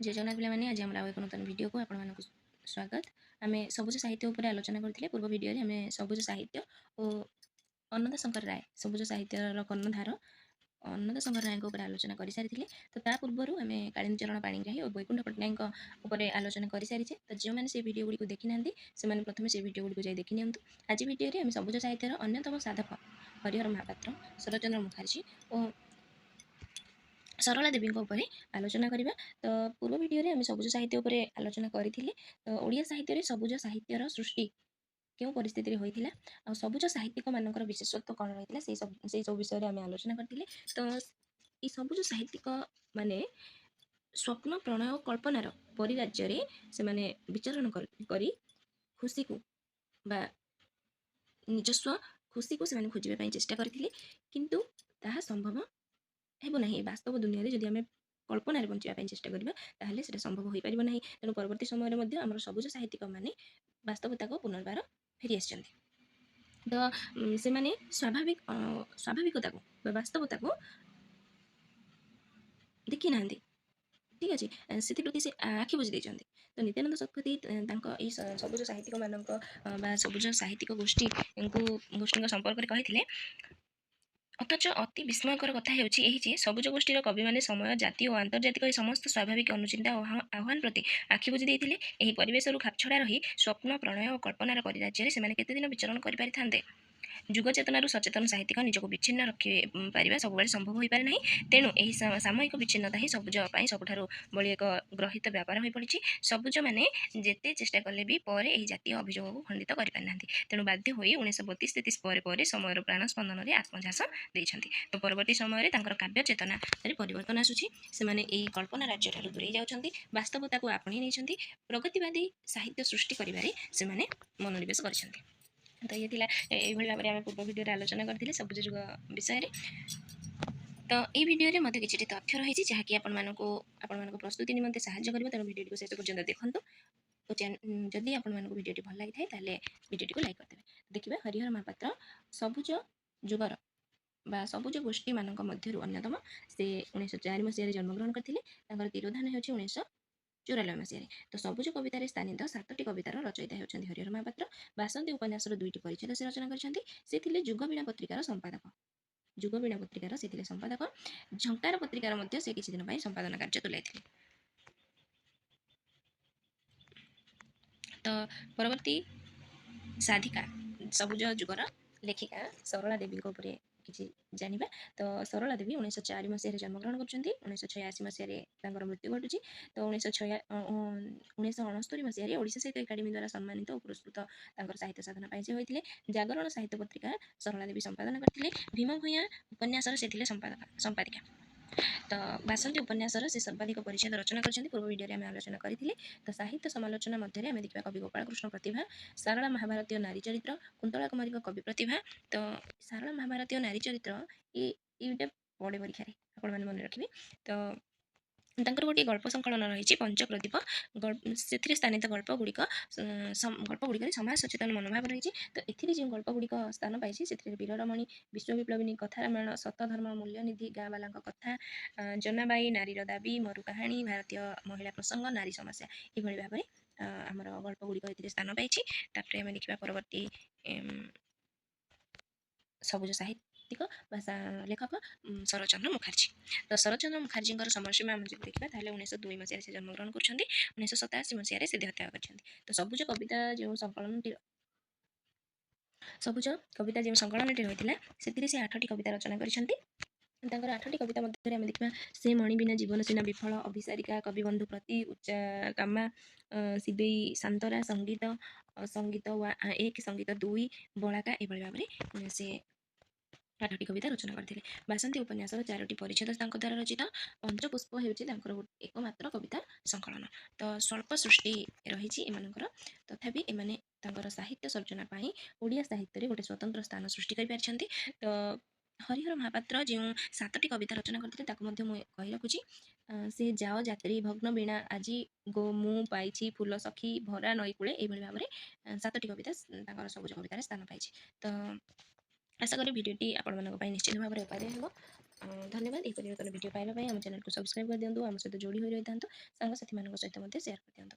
जय जगन्नाथ पिलामाने आज आम एक नूतन वीडियो को आपण मानक स्वागत। आमे सबुज साहित्य उपर आलोचना करथिले पूर्व वीडियो रे आमे सबुज साहित्य और अन्नदा शंकर राय सबुज साहित्यर कर्णधार अन्नदा शंकर राय उपर आलोचना कर सारी। तो ता पूर्व आमे कालीन चरण पाणिग्राही और वैकुंठ पट्टनायक उपर आलोचना कर सारी। तो जो मैंने से वीडियो गुडी देखि नांदी से माने प्रथमे से वीडियो गुडी जाई देखि नियंतु। आज वीडियो रे आमे सबुज साहित्यर अन्यतम साधक हरिहर महापात्र, शरतचंद्र मुखर्जी और सरला देवी उपर आलोचना करवा। तो पूर्व वीडियो आम सबुज साहित्य उपर आलोचना करी। तो ओडिया साहित्य सबुज साहित्यर सृष्टि क्यों परिस्थिति होता आ सबुज साहित्यिक मानकर विशेषत्व कौन रही से सब विषय में आम आलोचना करते। तो ये सबुज साहित्यिक माने स्वप्न प्रणय और कल्पनार परिराज्य से माने विचरण करी खुशी को बा निजस्व खुशी को से खोजापी चेष्टा करते, किंतु ताहा संभव हेबो नहीं। वास्तव दुनिया रे जदि आमे कल्पना रे बंचिया ପାଇଁ चेष्टा करिबा ताहले सेटा संभव होई परिबो नहीं। तेणु परवर्ती समय रे मध्ये हमर सबुज साहित्यिक माने वास्तवता को पुनर्बार फेरी आछन्ती। तो से माने स्वाभाविकता को वास्तवता को देखि नांदी। ठीक अछि, सेति प्रति से आखि बुझी दैछन्ती। तो नित्यानंद सतपथी सबुज साहित्यिक मानक बा सबुज साहित्यिक गोष्ठी संपर्क रे कहिथिले। अथच अति विस्मयकर कथा हेउछि सबुज गोष्ठीर कवि माने समय जातीय और आंतर्जातिक समस्त स्वाभाविक अनुचिंता आह्वान प्रति आखि बुझी देइथिले। एही परिवेशरु खापछड़ा रही स्वप्न प्रणय और कल्पनार परिराज्य से केते दिन विचरण करि पारिथान्ते। जुग चेतनारू सचेतन साहित्यिक निजको विच्छिन्न रखि पारिबा सबुबेले संभव होई पारे नाही। तेणु एही सामयिक विच्छिन्नता ही सबुज पई सबुठारु बळी एक ग्रहित व्यापार होई पड़िछि। सबुज माने जेते चेष्टा कले भी परे एही जातीय अभियोग को खंडित करि पारनांती। तेणु बाध्य होई 1932-33 परे समयर प्राण स्पंदन रे आत्मझास देइछन्ती। तो परवर्ती समय रे तांकर काव्य चेतना रे परिवर्तन आसुछि। से माने एही कल्पना राज्य ठारु दूरे जाउछन्ती, वास्तवता को आपणी नैछन्ती, प्रगतिवादी साहित्य सृष्टि करिबारे से माने मनोनिवेश गरिछन्ती। तो ये भाव में आम पूर्व वीडियो आलोचना करते सबुज जुग विषय में। तो ये वीडियो मत कि तथ्य रही जहाँकि आपण प्रस्तुति निमंते साहाय्य कर। तेणु वीडियो को शेष पर्यंत देखूँ। तो जदि आपण वीडियो भल लगी था वीडियो को लाइक करदे। देखिए हरिहर महापात्र सबुज जुगर बा सबुज गोष्ठी मान मध्य अन्यतम। से 1904 मसीह जन्मग्रहण करते। तिरोधान हो 1994 मसीह। तो सबुज कवितार स्थानित 7टी कवितार रचयिता होती हरिहर महापात्र। बासंती उपन्यासर 2टी परिच्छेद से रचना करते। जुगवीणा पत्रिकार संपादक। जुगवीणा पत्रिकार से संपादक। झंकार पत्रिकार से किसी दिन संपादन कार्य तुलाई। तो परवर्ती साधिका सबुज जुगर लेखिका सरला देवी किसी जानिबा। तो सरला देवी 1904 मसीह जन्मग्रहण कर 1986 मसीह मृत्यु घटुची। तो 1969 मसीह ओडिशा साहित्य एकाडेमी द्वारा सम्मानित और पुरस्कृत साहित्य साधना पाई होते। जागरण साहित्य पत्रिका सरला देवी संपादन करते। भीम भूया उपन्यास से संपादिका। तो बासंती उपन्यासर से सर्वाधिक परिच्छेद रचना कर पूर्व वीडियो आम आलोचना करते। तो साहित्य समालोचना मध्य आम देखा कवि गोपाल कृष्ण प्रतिभा, सारला महाभारतीय नारी चरित्र, कुंतला कुमारी कवि प्रतिभा। तो सारला महाभारतीय नारी चरित्र ये पड़े परीक्षा आपण मन रखिए। तो गोटे गल्प संकलन रही पंचप्रदीप। से स्थानित गल्प गुड़िक समाज सचेतन मनोभाव रही। तो ये जो गल्प गुड़िक स्थान पाई से वीररमणी, विश्व विप्लविनी, कथा रामायण, सतधर्म, मूल्यनिधि, गाँ बाला कथा, जनाबाई, नारीर दाबी, मरु कहानी, भारतीय महिला प्रसंग, नारी समस्या ये भाव में आमर गल्प गुड़िक स्थान पाई। आम देखा परवर्ती सबुज साहित्यिक लेखक शरतचंद्र मुखर्जी। तो शरतचंद्र मुखर्जी समयसीमा आम जो देखा 1902 मसीह से जन्मग्रहण कर 1987 मसीह से देहत्याग कर। तो सबुज कविता जो संकलनटी रही से 8टी कविता रचना कर 8टी कविता मध्य आम देखा से मणि बिना जीवन सीना विफल, अभिसारिका, कवि बंधु प्रति, उच्चा कामा, सिबेई, शांतरा, संगीत संगीत 1, संगीत 2, बड़ाका ये भाव में से 8टी कविता रचना करते। बासंती उपन्यासर 4टी परिच्छेद द्वारा रचित। पंचपुष्प हो एकमात्र कविता संकलन। तो स्वल्प सृष्टि रही एमनकर, तथापि एमाने साहित्य सर्जना ओडिया साहित्य गोटे स्वतंत्र स्थान सृष्टि कर। तो हरिहर महापात्र जो 7टी कविता रचना करते कही रखुची। से जाओ जात्री, भग्न वीणा, आजी गो मु पाई, फूल सखी, भरा नई कूले ये भाव में 7टी कविता सबुज कवितार स्थान पाई। तो ଆଶା କরি ଭିଡ଼ିଓଟି ଆପଣମାନଙ୍କ ପାଇଁ ନିଶ୍ଚିତ ଭାବରେ ଉପାଦେୟ ହେବ। ଧନ୍ୟବାଦ। ଏହିପରି ନୂତନ ଭିଡ଼ିଓ ପାଇବା ପାଇଁ ଆମ ଚ୍ୟାନେଲକୁ ସବସ୍କ୍ରାଇବ୍ କରିଦିଅନ୍ତୁ। ଆମ ସହିତ ଯୋଡ଼ି ହୋଇ ରହିଥାନ୍ତୁ। ସାଙ୍ଗସାଥିମାନଙ୍କ ସହିତ ମଧ୍ୟ ସେୟାର କରିଦିଅନ୍ତୁ।